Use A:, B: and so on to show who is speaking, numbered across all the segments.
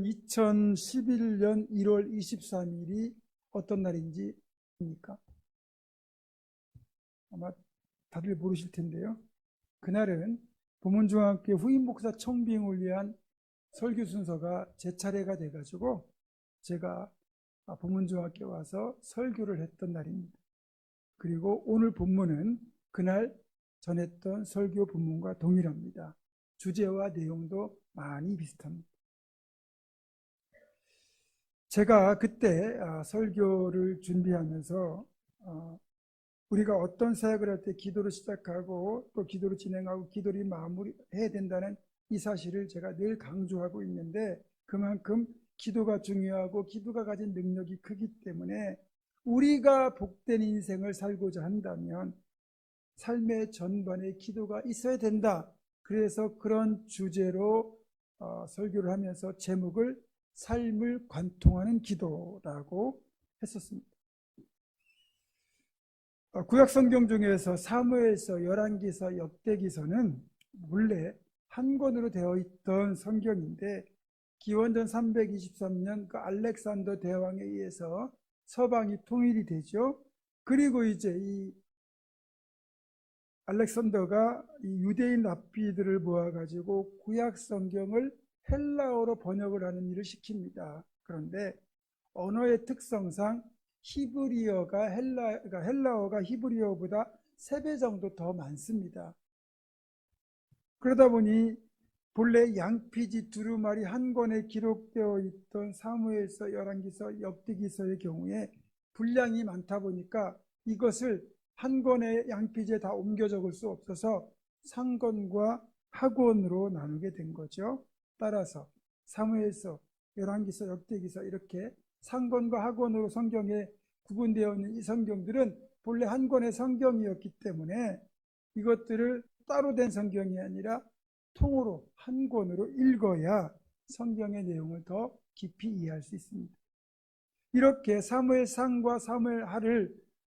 A: 2011년 1월 23일이 어떤 날인지 압니까? 아마 다들 모르실 텐데요. 그날은 보문중앙교회 후임목사 청빙을 위한 설교 순서가 제 차례가 돼가지고 제가 보문중앙교회 와서 설교를 했던 날입니다. 그리고 오늘 본문은 그날 전했던 설교 본문과 동일합니다. 주제와 내용도 많이 비슷합니다. 제가 그때 설교를 준비하면서 우리가 어떤 사역을 할 때 기도로 시작하고 또 기도로 진행하고 기도를 마무리해야 된다는 이 사실을 제가 늘 강조하고 있는데, 그만큼 기도가 중요하고 기도가 가진 능력이 크기 때문에 우리가 복된 인생을 살고자 한다면 삶의 전반에 기도가 있어야 된다. 그래서 그런 주제로 설교를 하면서 제목을 삶을 관통하는 기도라고 했었습니다. 구약 성경 중에서 사무엘서, 열왕기서, 역대기서는 원래 한 권으로 되어 있던 성경인데 기원전 323년 그 알렉산더 대왕에 의해서 서방이 통일이 되죠. 그리고 이제 이 알렉산더가 이 유대인 랍비들을 모아가지고 구약 성경을 헬라어로 번역을 하는 일을 시킵니다. 그런데 언어의 특성상 히브리어가 헬라어가 히브리어보다 3배 정도 더 많습니다. 그러다 보니 본래 양피지 두루마리 한 권에 기록되어 있던 사무엘서, 열왕기서, 역대기서의 경우에 분량이 많다 보니까 이것을 한 권의 양피지에 다 옮겨 적을 수 없어서 상권과 하권으로 나누게 된 거죠. 따라서 사무엘서, 열왕기서, 역대기서 이렇게 상권과 하권으로 성경에 구분되어 있는 이 성경들은 본래 한 권의 성경이었기 때문에 이것들을 따로 된 성경이 아니라 통으로 한 권으로 읽어야 성경의 내용을 더 깊이 이해할 수 있습니다. 이렇게 사무엘상과 사무엘하를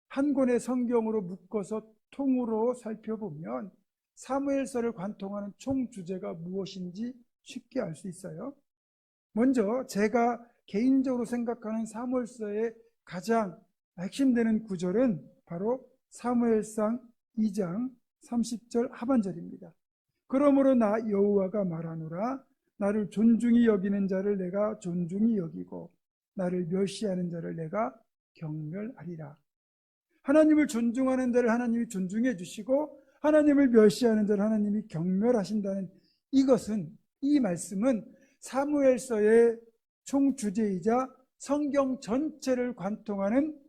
A: 한 권의 성경으로 묶어서 통으로 살펴보면 사무엘서를 관통하는 총 주제가 무엇인지 쉽게 알 수 있어요. 먼저 제가 개인적으로 생각하는 사무엘서의 가장 핵심되는 구절은 바로 사무엘상 2장 30절 하반절입니다. 그러므로 나 여호와가 말하노라, 나를 존중히 여기는 자를 내가 존중히 여기고 나를 멸시하는 자를 내가 경멸하리라. 하나님을 존중하는 자를 하나님이 존중해 주시고 하나님을 멸시하는 자를 하나님이 경멸하신다는 이것은, 이 말씀은 사무엘서의 총 주제이자 성경 전체를 관통하는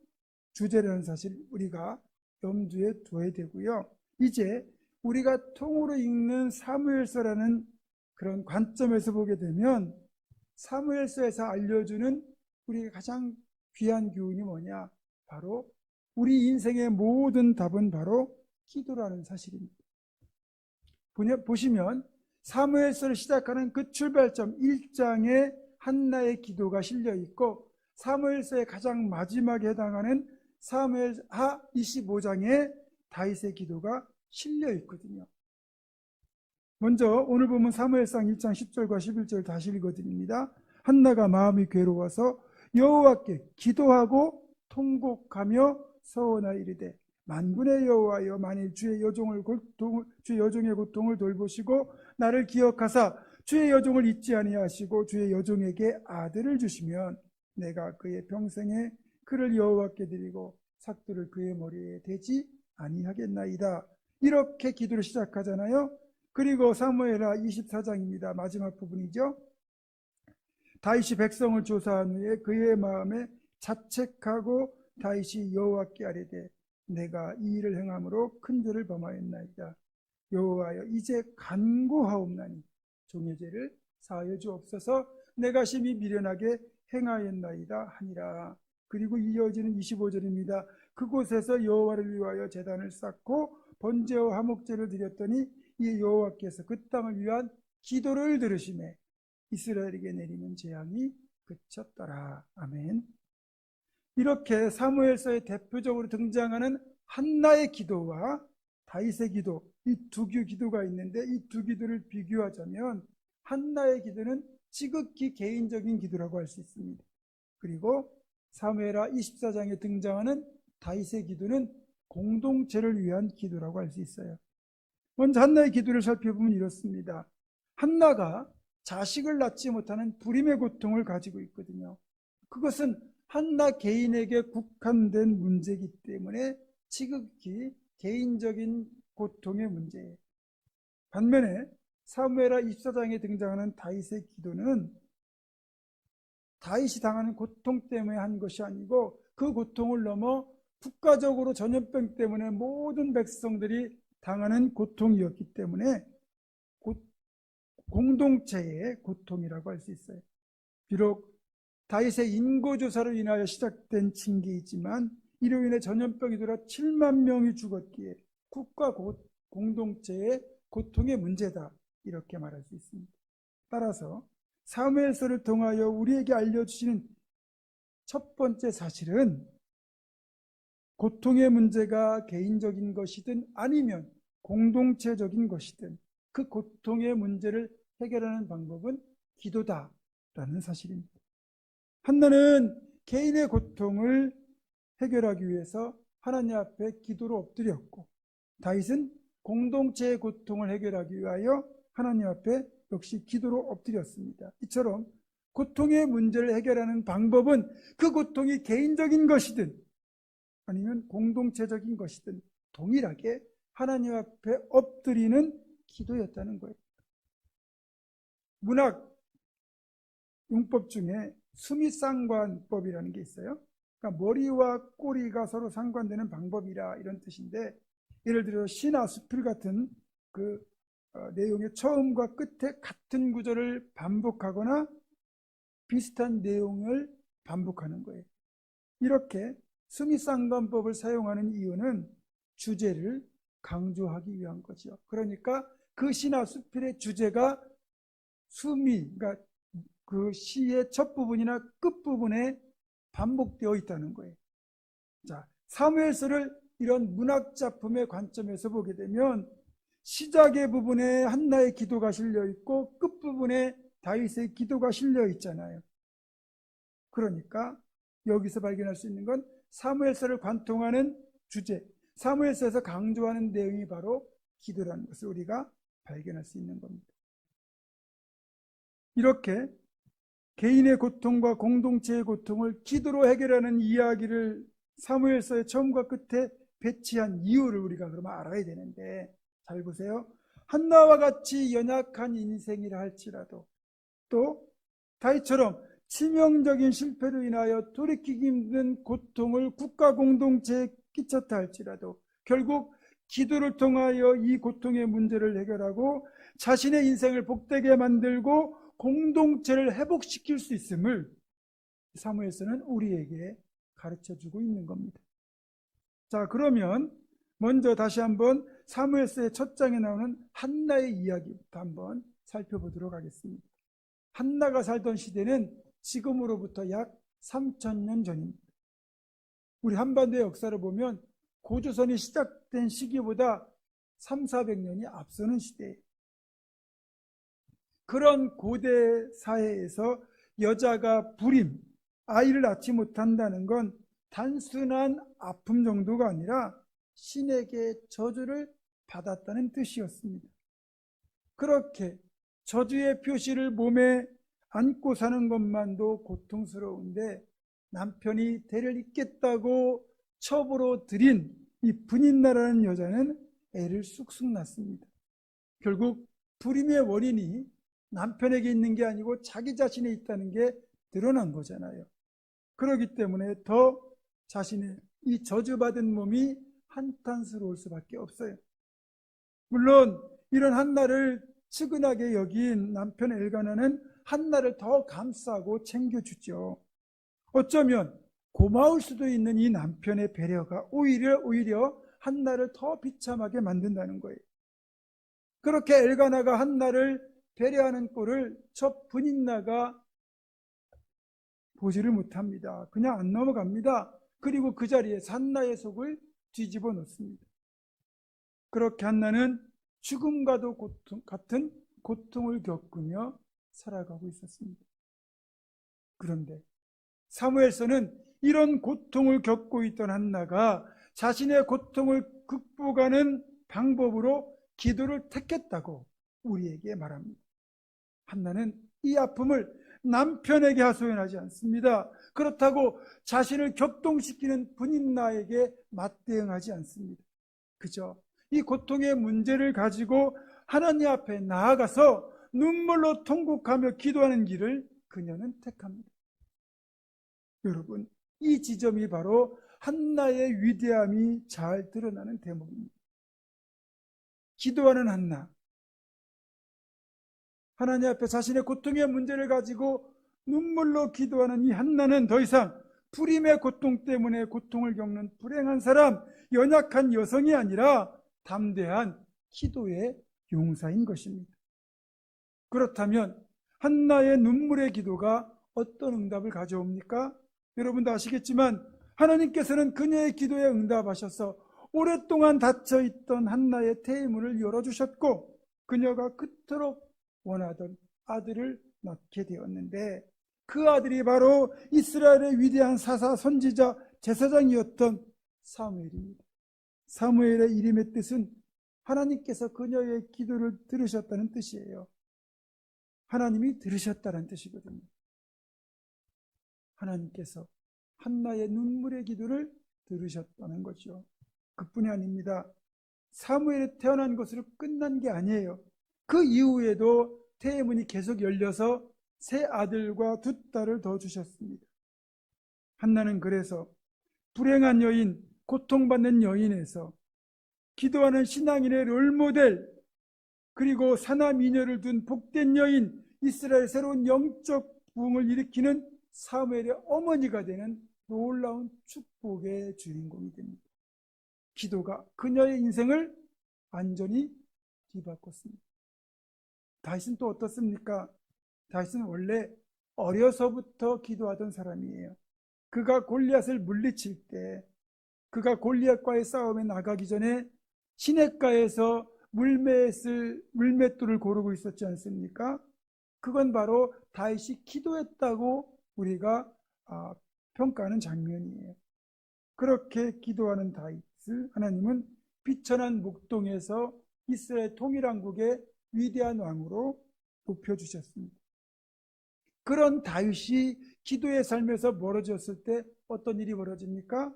A: 주제라는 사실 우리가 염두에 둬야 되고요. 이제 우리가 통으로 읽는 사무엘서라는 그런 관점에서 보게 되면 사무엘서에서 알려주는 우리가 가장 귀한 교훈이 뭐냐? 바로 우리 인생의 모든 답은 바로 기도라는 사실입니다. 보시면 사무엘서를 시작하는 그 출발점 1장에 한나의 기도가 실려 있고 사무엘서의 가장 마지막에 해당하는 사무엘하 25장에 다윗의 기도가 실려 있거든요. 먼저 오늘 보면 사무엘상 1장 10절과 11절 다시 읽어드립니다. 한나가 마음이 괴로워서 여호와께 기도하고 통곡하며 서원하여 이르되, 만군의 여호와여, 만일 주의 여종의 고통을 돌보시고 나를 기억하사 주의 여종을 잊지 아니하시고 주의 여종에게 아들을 주시면 내가 그의 평생에 그를 여호와께 드리고 삭도를 그의 머리에 대지 아니하겠나이다. 이렇게 기도를 시작하잖아요. 그리고 사무엘하 24장입니다. 마지막 부분이죠. 다윗이 백성을 조사한 후에 그의 마음에 자책하고 다윗이 여호와께 아뢰되, 내가 이 일을 행함으로 큰 죄를 범하였나이다. 여호와여, 이제 간구하옵나니 종의 죄를 사하여 주옵소서. 내가 심히 미련하게 행하였나이다 하니라. 그리고 이어지는 25절입니다. 그곳에서 여호와를 위하여 제단을 쌓고 번제와 화목제를 드렸더니 이 여호와께서 그 땅을 위한 기도를 들으시매 이스라엘에게 내리는 재앙이 그쳤더라. 아멘. 이렇게 사무엘서에 대표적으로 등장하는 한나의 기도와 다윗의 기도, 이 두 기도가 있는데 이 두 기도를 비교하자면 한나의 기도는 지극히 개인적인 기도라고 할 수 있습니다. 그리고 사무엘하 24장에 등장하는 다윗의 기도는 공동체를 위한 기도라고 할 수 있어요. 먼저 한나의 기도를 살펴보면 이렇습니다. 한나가 자식을 낳지 못하는 불임의 고통을 가지고 있거든요. 그것은 한나 개인에게 국한된 문제이기 때문에 지극히 개인적인 고통의 문제예요. 반면에 사무엘하 24장에 등장하는 다윗의 기도는 다윗이 당하는 고통 때문에 한 것이 아니고 그 고통을 넘어 국가적으로 전염병 때문에 모든 백성들이 당하는 고통이었기 때문에 공동체의 고통이라고 할 수 있어요. 비록 다윗의 인구조사로 인하여 시작된 징계이지만 이로 인해 전염병이 돌아 7만 명이 죽었기에 국가 공동체의 고통의 문제다, 이렇게 말할 수 있습니다. 따라서 사무엘서를 통하여 우리에게 알려주시는 첫 번째 사실은 고통의 문제가 개인적인 것이든 아니면 공동체적인 것이든 그 고통의 문제를 해결하는 방법은 기도다라는 사실입니다. 한나는 개인의 고통을 해결하기 위해서 하나님 앞에 기도로 엎드렸고, 다윗은 공동체의 고통을 해결하기 위하여 하나님 앞에 역시 기도로 엎드렸습니다. 이처럼 고통의 문제를 해결하는 방법은 그 고통이 개인적인 것이든 아니면 공동체적인 것이든 동일하게 하나님 앞에 엎드리는 기도였다는 거예요. 문학 용법 중에 수미상관법이라는 게 있어요. 그러니까 머리와 꼬리가 서로 상관되는 방법이라, 이런 뜻인데, 예를 들어 시나 수필 같은 그 내용의 처음과 끝에 같은 구절을 반복하거나 비슷한 내용을 반복하는 거예요. 이렇게 수미상관법을 사용하는 이유는 주제를 강조하기 위한 거죠. 그러니까 그 시나 수필의 주제가 수미, 그러니까 그 시의 첫 부분이나 끝 부분에 반복되어 있다는 거예요. 자, 사무엘서를 이런 문학 작품의 관점에서 보게 되면 시작의 부분에 한나의 기도가 실려 있고 끝 부분에 다윗의 기도가 실려 있잖아요. 그러니까 여기서 발견할 수 있는 건 사무엘서를 관통하는 주제, 사무엘서에서 강조하는 내용이 바로 기도라는 것을 우리가 발견할 수 있는 겁니다. 이렇게 개인의 고통과 공동체의 고통을 기도로 해결하는 이야기를 사무엘서의 처음과 끝에 배치한 이유를 우리가 그러면 알아야 되는데, 잘 보세요. 한나와 같이 연약한 인생이라 할지라도, 또 다윗처럼 치명적인 실패로 인하여 돌이키기 힘든 고통을 국가 공동체에 끼쳤다 할지라도 결국 기도를 통하여 이 고통의 문제를 해결하고 자신의 인생을 복되게 만들고 공동체를 회복시킬 수 있음을 사무엘서는 우리에게 가르쳐주고 있는 겁니다. 자, 그러면 먼저 다시 한번 사무엘서의 첫 장에 나오는 한나의 이야기부터 한번 살펴보도록 하겠습니다. 한나가 살던 시대는 지금으로부터 약 3000년 전입니다. 우리 한반도의 역사를 보면 고조선이 시작된 시기보다 300~400년이 앞서는 시대예요. 그런 고대 사회에서 여자가 불임, 아이를 낳지 못한다는 건 단순한 아픔 정도가 아니라 신에게 저주를 받았다는 뜻이었습니다. 그렇게 저주의 표시를 몸에 안고 사는 것만도 고통스러운데 남편이 대를 잇겠다고 첩으로 들인 이 분인나라는 여자는 애를 쑥쑥 낳습니다. 결국 불임의 원인이 남편에게 있는 게 아니고 자기 자신에 있다는 게 드러난 거잖아요. 그렇기 때문에 더 자신의 이 저주받은 몸이 한탄스러울 수밖에 없어요. 물론 이런 한나를 측은하게 여긴 남편 엘가나는 한나를 더 감싸고 챙겨주죠. 어쩌면 고마울 수도 있는 이 남편의 배려가 오히려 한나를 더 비참하게 만든다는 거예요. 그렇게 엘가나가 한나를 배려하는 꼴을 첫 분인나가 보지를 못합니다. 그냥 안 넘어갑니다. 그리고 그 자리에 한나의 속을 뒤집어 놓습니다. 그렇게 한나는 죽음과도 같은 고통을 겪으며 살아가고 있었습니다. 그런데 사무엘서는 이런 고통을 겪고 있던 한나가 자신의 고통을 극복하는 방법으로 기도를 택했다고 우리에게 말합니다. 한나는 이 아픔을 남편에게 하소연하지 않습니다. 그렇다고 자신을 격동시키는 분인나에게 맞대응하지 않습니다. 그저 이 고통의 문제를 가지고 하나님 앞에 나아가서 눈물로 통곡하며 기도하는 길을 그녀는 택합니다. 여러분, 이 지점이 바로 한나의 위대함이 잘 드러나는 대목입니다. 기도하는 한나, 하나님 앞에 자신의 고통의 문제를 가지고 눈물로 기도하는 이 한나는 더 이상 불임의 고통 때문에 고통을 겪는 불행한 사람, 연약한 여성이 아니라 담대한 기도의 용사인 것입니다. 그렇다면 한나의 눈물의 기도가 어떤 응답을 가져옵니까? 여러분도 아시겠지만 하나님께서는 그녀의 기도에 응답하셔서 오랫동안 닫혀있던 한나의 태의문을 열어주셨고 그녀가 그토록 원하던 아들을 낳게 되었는데 그 아들이 바로 이스라엘의 위대한 사사, 선지자, 제사장이었던 사무엘입니다. 사무엘의 이름의 뜻은 하나님께서 그녀의 기도를 들으셨다는 뜻이에요. 하나님이 들으셨다는 뜻이거든요. 하나님께서 한나의 눈물의 기도를 들으셨다는 거죠. 그뿐이 아닙니다. 사무엘이 태어난 것으로 끝난 게 아니에요. 그 이후에도 태문이 계속 열려서 세 아들과 두 딸을 더 주셨습니다. 한나는 그래서 불행한 여인, 고통받는 여인에서 기도하는 신앙인의 롤모델, 그리고 사나 미녀를 둔 복된 여인, 이스라엘 새로운 영적 부흥을 일으키는 사무엘의 어머니가 되는 놀라운 축복의 주인공이 됩니다. 기도가 그녀의 인생을 완전히 뒤바꿨습니다. 다윗은 또 어떻습니까? 다윗은 원래 어려서부터 기도하던 사람이에요. 그가 골리앗을 물리칠 때, 그가 골리앗과의 싸움에 나가기 전에 시냇가에서 물맷돌을 고르고 있었지 않습니까? 그건 바로 다윗이 기도했다고 우리가 평가하는 장면이에요. 그렇게 기도하는 다윗을 하나님은 비천한 목동에서 이스라엘 통일왕국의 위대한 왕으로 높여주셨습니다. 그런 다윗이 기도의 삶에서 멀어졌을 때 어떤 일이 벌어집니까?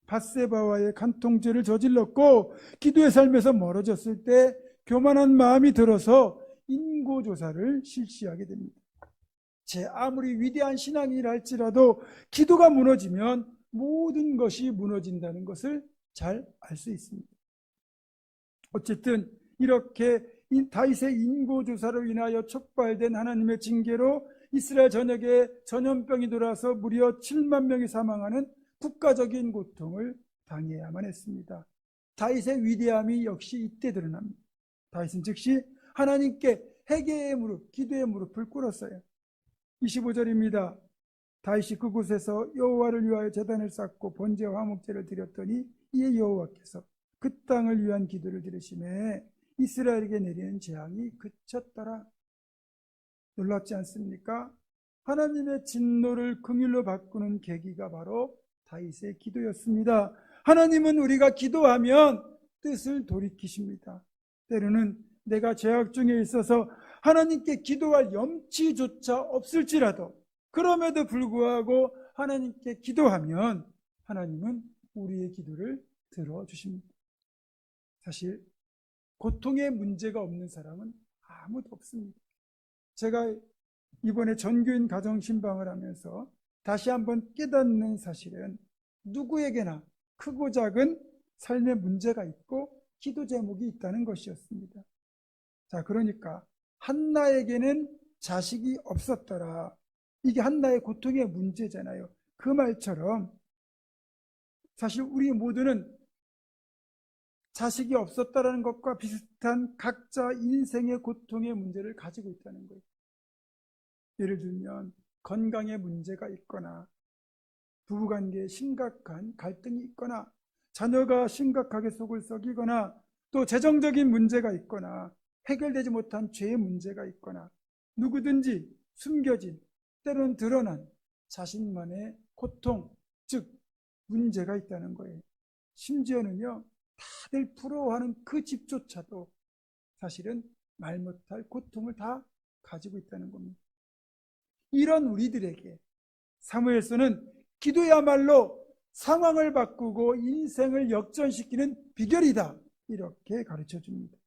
A: 밧세바와의 간통죄를 저질렀고 기도의 삶에서 멀어졌을 때 교만한 마음이 들어서 인고조사를 실시하게 됩니다. 제 아무리 위대한 신앙이라 할지라도 기도가 무너지면 모든 것이 무너진다는 것을 잘 알 수 있습니다. 어쨌든 이렇게 다윗의 인고조사로 인하여 촉발된 하나님의 징계로 이스라엘 전역에 전염병이 돌아서 무려 7만 명이 사망하는 국가적인 고통을 당해야만 했습니다. 다윗의 위대함이 역시 이때 드러납니다. 다윗은 즉시 하나님께 회개의 무릎, 기도의 무릎을 꿇었어요. 25절입니다. 다윗이 그곳에서 여호와를 위하여 제단을 쌓고 번제와 화목제를 드렸더니 이에 여호와께서 그 땅을 위한 기도를 들으시매 이스라엘에게 내리는 재앙이 그쳤더라. 놀랍지 않습니까? 하나님의 진노를 긍휼로 바꾸는 계기가 바로 다윗의 기도였습니다. 하나님은 우리가 기도하면 뜻을 돌이키십니다. 때로는 내가 죄악 중에 있어서 하나님께 기도할 염치조차 없을지라도 그럼에도 불구하고 하나님께 기도하면 하나님은 우리의 기도를 들어주십니다. 사실 고통의 문제가 없는 사람은 아무도 없습니다. 제가 이번에 전교인 가정신방을 하면서 다시 한번 깨닫는 사실은 누구에게나 크고 작은 삶의 문제가 있고 기도 제목이 있다는 것이었습니다. 자, 그러니까 한나에게는 자식이 없었더라. 이게 한나의 고통의 문제잖아요. 그 말처럼 사실 우리 모두는 자식이 없었다라는 것과 비슷한 각자 인생의 고통의 문제를 가지고 있다는 거예요. 예를 들면 건강에 문제가 있거나 부부관계에 심각한 갈등이 있거나 자녀가 심각하게 속을 썩이거나 또 재정적인 문제가 있거나 해결되지 못한 죄의 문제가 있거나 누구든지 숨겨진, 때로는 드러난 자신만의 고통, 즉 문제가 있다는 거예요. 심지어는요, 다들 부러워하는 그 집조차도 사실은 말 못할 고통을 다 가지고 있다는 겁니다. 이런 우리들에게 사무엘서는 기도야말로 상황을 바꾸고 인생을 역전시키는 비결이다, 이렇게 가르쳐 줍니다.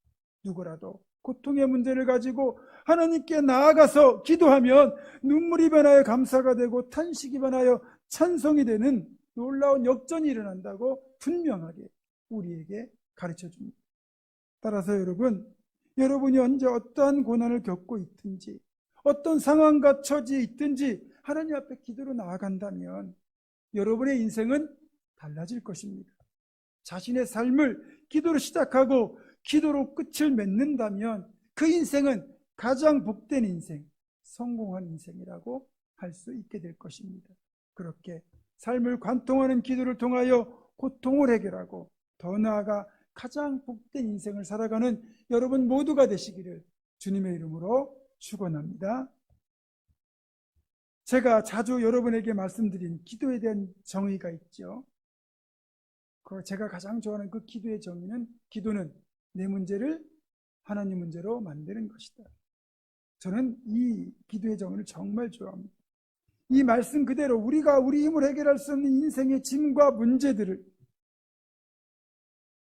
A: 누구라도 고통의 문제를 가지고 하나님께 나아가서 기도하면 눈물이 변하여 감사가 되고 탄식이 변하여 찬송이 되는 놀라운 역전이 일어난다고 분명하게 우리에게 가르쳐 줍니다. 따라서 여러분이 언제 어떠한 고난을 겪고 있든지 어떤 상황과 처지에 있든지 하나님 앞에 기도로 나아간다면 여러분의 인생은 달라질 것입니다. 자신의 삶을 기도로 시작하고 기도로 끝을 맺는다면 그 인생은 가장 복된 인생, 성공한 인생이라고 할 수 있게 될 것입니다. 그렇게 삶을 관통하는 기도를 통하여 고통을 해결하고 더 나아가 가장 복된 인생을 살아가는 여러분 모두가 되시기를 주님의 이름으로 축원합니다. 제가 자주 여러분에게 말씀드린 기도에 대한 정의가 있죠. 제가 가장 좋아하는 그 기도의 정의는, 기도는 내 문제를 하나님 문제로 만드는 것이다. 저는 이 기도의 정의를 정말 좋아합니다. 이 말씀 그대로 우리가 우리 힘으로 해결할 수 없는 인생의 짐과 문제들을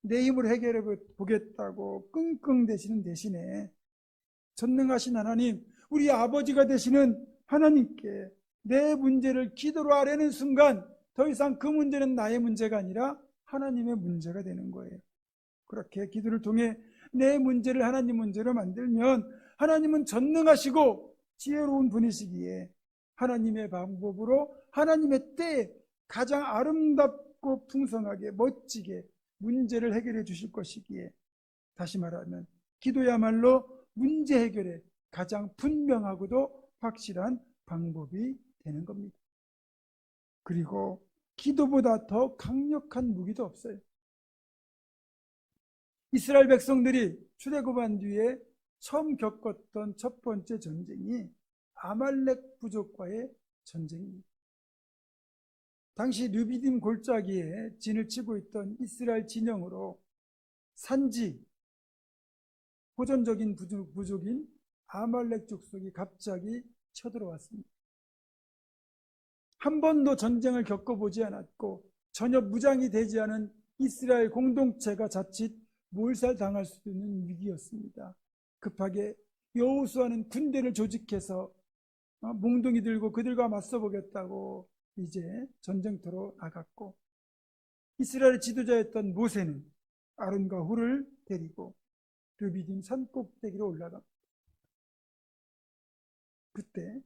A: 내 힘으로 해결해 보겠다고 끙끙 대시는 대신에 전능하신 하나님, 우리 아버지가 되시는 하나님께 내 문제를 기도로 아뢰는 순간 더 이상 그 문제는 나의 문제가 아니라 하나님의 문제가 되는 거예요. 그렇게 기도를 통해 내 문제를 하나님 문제로 만들면 하나님은 전능하시고 지혜로운 분이시기에 하나님의 방법으로 하나님의 때에 가장 아름답고 풍성하게 멋지게 문제를 해결해 주실 것이기에, 다시 말하면 기도야말로 문제 해결에 가장 분명하고도 확실한 방법이 되는 겁니다. 그리고 기도보다 더 강력한 무기도 없어요. 이스라엘 백성들이 출애굽한 뒤에 처음 겪었던 첫 번째 전쟁이 아말렉 부족과의 전쟁입니다. 당시 르비딤 골짜기에 진을 치고 있던 이스라엘 진영으로 산지 호전적인 부족인 아말렉 족속이 갑자기 쳐들어왔습니다. 한 번도 전쟁을 겪어보지 않았고 전혀 무장이 되지 않은 이스라엘 공동체가 자칫 몰살당할 수도 있는 위기였습니다. 급하게 여호수아는 군대를 조직해서 몽둥이 들고 그들과 맞서보겠다고 이제 전쟁터로 나갔고, 이스라엘의 지도자였던 모세는 아론과 훌을 데리고 르비딤 산 꼭대기로 올라갑니다. 그때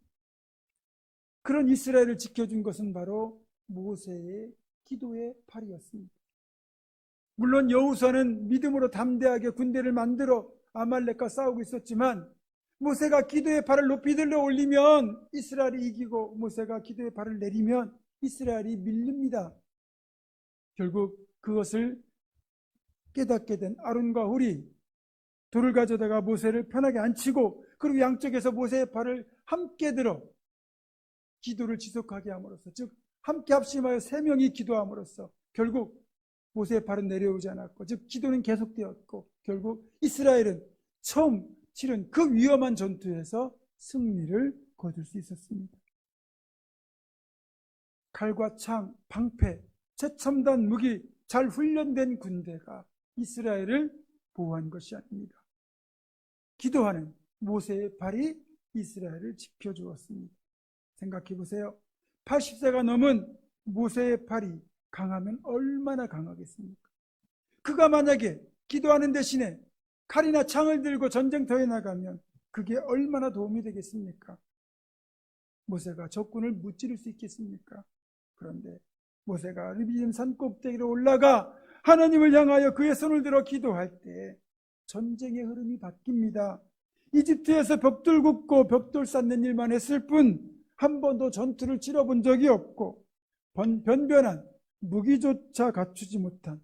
A: 그런 이스라엘을 지켜준 것은 바로 모세의 기도의 팔이었습니다. 물론 여호수아는 믿음으로 담대하게 군대를 만들어 아말렉과 싸우고 있었지만 모세가 기도의 팔을 높이 들어 올리면 이스라엘이 이기고 모세가 기도의 팔을 내리면 이스라엘이 밀립니다. 결국 그것을 깨닫게 된 아론과 훌이 돌을 가져다가 모세를 편하게 앉히고, 그리고 양쪽에서 모세의 팔을 함께 들어 기도를 지속하게 함으로써, 즉 함께 합심하여 세 명이 기도함으로써 결국 모세의 팔은 내려오지 않았고, 즉 기도는 계속되었고, 결국 이스라엘은 처음 치른 그 위험한 전투에서 승리를 거둘 수 있었습니다. 칼과 창, 방패, 최첨단 무기, 잘 훈련된 군대가 이스라엘을 보호한 것이 아닙니다. 기도하는 모세의 팔이 이스라엘을 지켜주었습니다. 생각해 보세요. 80세가 넘은 모세의 팔이 강하면 얼마나 강하겠습니까? 그가 만약에 기도하는 대신에 칼이나 창을 들고 전쟁터에 나가면 그게 얼마나 도움이 되겠습니까? 모세가 적군을 무찌를 수 있겠습니까? 그런데 모세가 르비딤 산 꼭대기로 올라가 하나님을 향하여 그의 손을 들어 기도할 때 전쟁의 흐름이 바뀝니다. 이집트에서 벽돌 굽고 벽돌 쌓는 일만 했을 뿐 한 번도 전투를 치러본 적이 없고 변변한 무기조차 갖추지 못한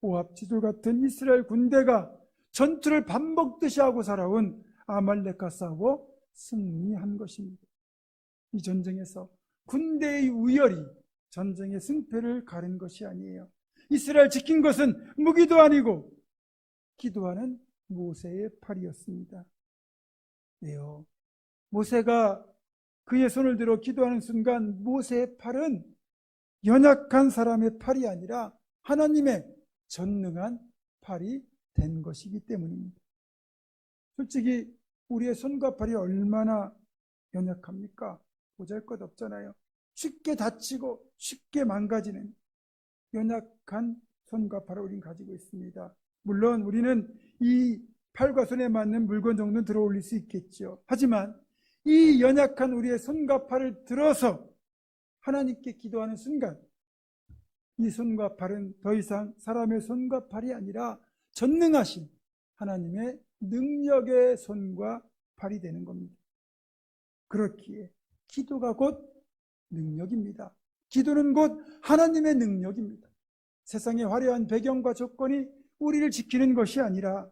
A: 오합지졸 같은 이스라엘 군대가 전투를 밥 먹듯이 하고 살아온 아말렉과 싸워 승리한 것입니다. 이 전쟁에서 군대의 우열이 전쟁의 승패를 가른 것이 아니에요. 이스라엘 지킨 것은 무기도 아니고 기도하는 모세의 팔이었습니다. 왜요? 모세가 그의 손을 들어 기도하는 순간 모세의 팔은 연약한 사람의 팔이 아니라 하나님의 전능한 팔이 된 것이기 때문입니다. 솔직히 우리의 손과 팔이 얼마나 연약합니까? 보잘것없잖아요. 쉽게 다치고 쉽게 망가지는 연약한 손과 팔을 우리는 가지고 있습니다. 물론 우리는 이 팔과 손에 맞는 물건 정도는 들어 올릴 수 있겠죠. 하지만 이 연약한 우리의 손과 팔을 들어서 하나님께 기도하는 순간 이 손과 팔은 더 이상 사람의 손과 팔이 아니라 전능하신 하나님의 능력의 손과 팔이 되는 겁니다. 그렇기에 기도가 곧 능력입니다. 기도는 곧 하나님의 능력입니다. 세상의 화려한 배경과 조건이 우리를 지키는 것이 아니라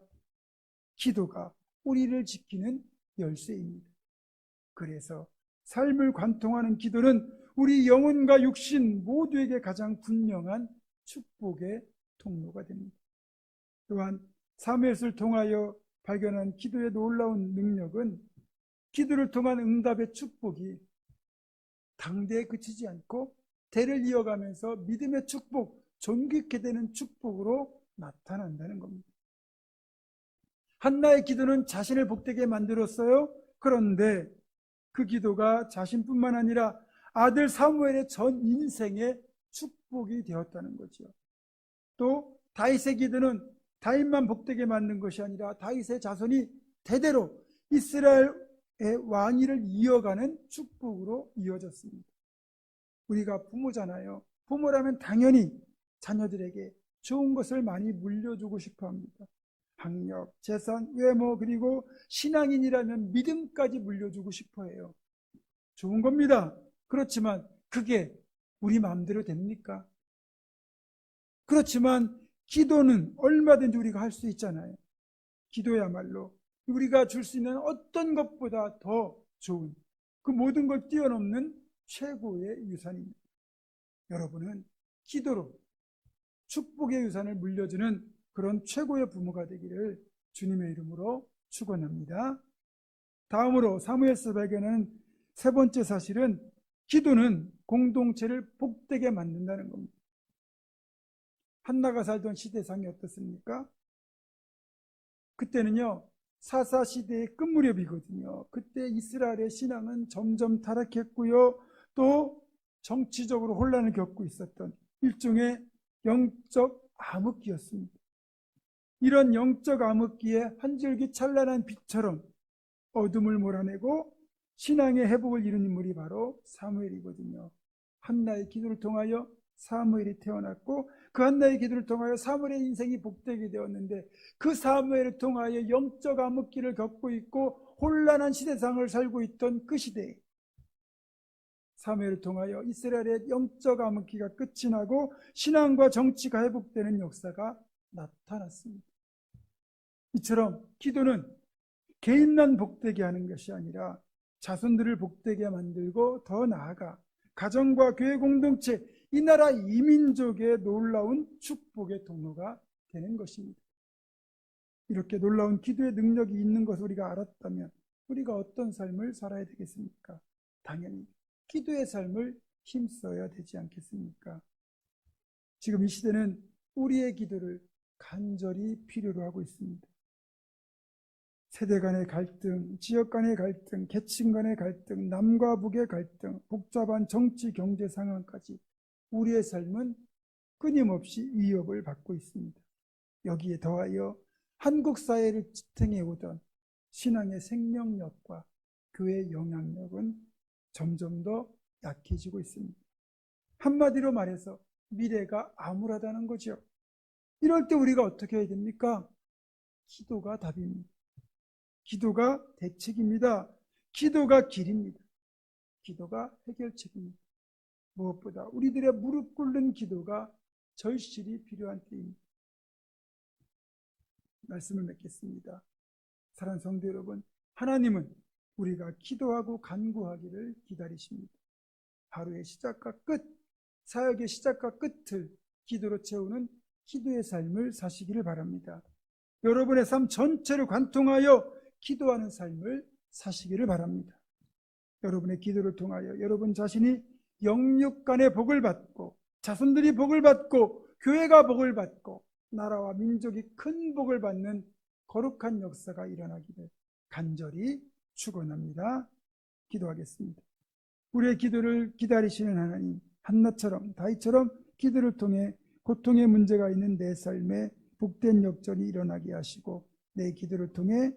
A: 기도가 우리를 지키는 열쇠입니다. 그래서 삶을 관통하는 기도는 우리 영혼과 육신 모두에게 가장 분명한 축복의 통로가 됩니다. 또한 사무엘을 통하여 발견한 기도의 놀라운 능력은 기도를 통한 응답의 축복이 당대에 그치지 않고 대를 이어가면서 믿음의 축복, 존귀케 되는 축복으로 나타난다는 겁니다. 한나의 기도는 자신을 복되게 만들었어요. 그런데 그 기도가 자신뿐만 아니라 아들 사무엘의 전 인생의 축복이 되었다는 거죠. 또 다윗의 기도는 다윗만 복되게 만든 것이 아니라 다윗의 자손이 대대로 이스라엘의 왕위를 이어가는 축복으로 이어졌습니다. 우리가 부모잖아요. 부모라면 당연히 자녀들에게 좋은 것을 많이 물려주고 싶어 합니다. 학력, 재산, 외모, 그리고 신앙인이라면 믿음까지 물려주고 싶어 해요. 좋은 겁니다. 그렇지만 그게 우리 마음대로 됩니까? 그렇지만 기도는 얼마든지 우리가 할 수 있잖아요. 기도야말로 우리가 줄 수 있는 어떤 것보다 더 좋은 그 모든 걸 뛰어넘는 최고의 유산입니다. 여러분은 기도로 축복의 유산을 물려주는 그런 최고의 부모가 되기를 주님의 이름으로 축원합니다. 다음으로 사무엘서 발견하는 세 번째 사실은 기도는 공동체를 복되게 만든다는 겁니다. 한나가 살던 시대상이 어떻습니까? 그때는요 사사시대의 끝무렵이거든요. 그때 이스라엘의 신앙은 점점 타락했고요. 또 정치적으로 혼란을 겪고 있었던 일종의 영적 암흑기였습니다. 이런 영적 암흑기에 한 줄기 찬란한 빛처럼 어둠을 몰아내고 신앙의 회복을 이룬 인물이 바로 사무엘이거든요. 한나의 기도를 통하여 사무엘이 태어났고 그 한나의 기도를 통하여 사무엘의 인생이 복되게 되었는데 그 사무엘을 통하여 영적 암흑기를 겪고 있고 혼란한 시대상을 살고 있던 그 시대에 사무엘을 통하여 이스라엘의 영적 암흑기가 끝이 나고 신앙과 정치가 회복되는 역사가 나타났습니다. 이처럼 기도는 개인만 복되게 하는 것이 아니라 자손들을 복되게 만들고 더 나아가 가정과 교회 공동체, 이 나라 이민족의 놀라운 축복의 통로가 되는 것입니다. 이렇게 놀라운 기도의 능력이 있는 것을 우리가 알았다면 우리가 어떤 삶을 살아야 되겠습니까? 당연히 기도의 삶을 힘써야 되지 않겠습니까? 지금 이 시대는 우리의 기도를 간절히 필요로 하고 있습니다. 세대 간의 갈등, 지역 간의 갈등, 계층 간의 갈등, 남과 북의 갈등, 복잡한 정치, 경제 상황까지 우리의 삶은 끊임없이 위협을 받고 있습니다. 여기에 더하여 한국 사회를 지탱해 오던 신앙의 생명력과 교회의 영향력은 점점 더 약해지고 있습니다. 한마디로 말해서 미래가 암울하다는 거죠. 이럴 때 우리가 어떻게 해야 됩니까? 기도가 답입니다. 기도가 대책입니다. 기도가 길입니다. 기도가 해결책입니다. 무엇보다 우리들의 무릎 꿇는 기도가 절실히 필요한 때입니다. 말씀을 맺겠습니다. 사랑하는 성도 여러분, 하나님은 우리가 기도하고 간구하기를 기다리십니다. 하루의 시작과 끝, 사역의 시작과 끝을 기도로 채우는 기도의 삶을 사시기를 바랍니다. 여러분의 삶 전체를 관통하여 기도하는 삶을 사시기를 바랍니다. 여러분의 기도를 통하여 여러분 자신이 영육 간의 복을 받고 자손들이 복을 받고 교회가 복을 받고 나라와 민족이 큰 복을 받는 거룩한 역사가 일어나기를 간절히 축원합니다. 기도하겠습니다. 우리의 기도를 기다리시는 하나님, 한나처럼 다윗처럼 기도를 통해 고통의 문제가 있는 내 삶에 복된 역전이 일어나게 하시고 내 기도를 통해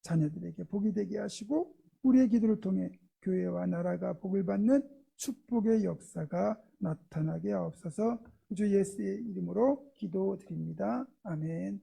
A: 자녀들에게 복이 되게 하시고 우리의 기도를 통해 교회와 나라가 복을 받는 축복의 역사가 나타나게 하옵소서. 주 예수의 이름으로 기도드립니다. 아멘.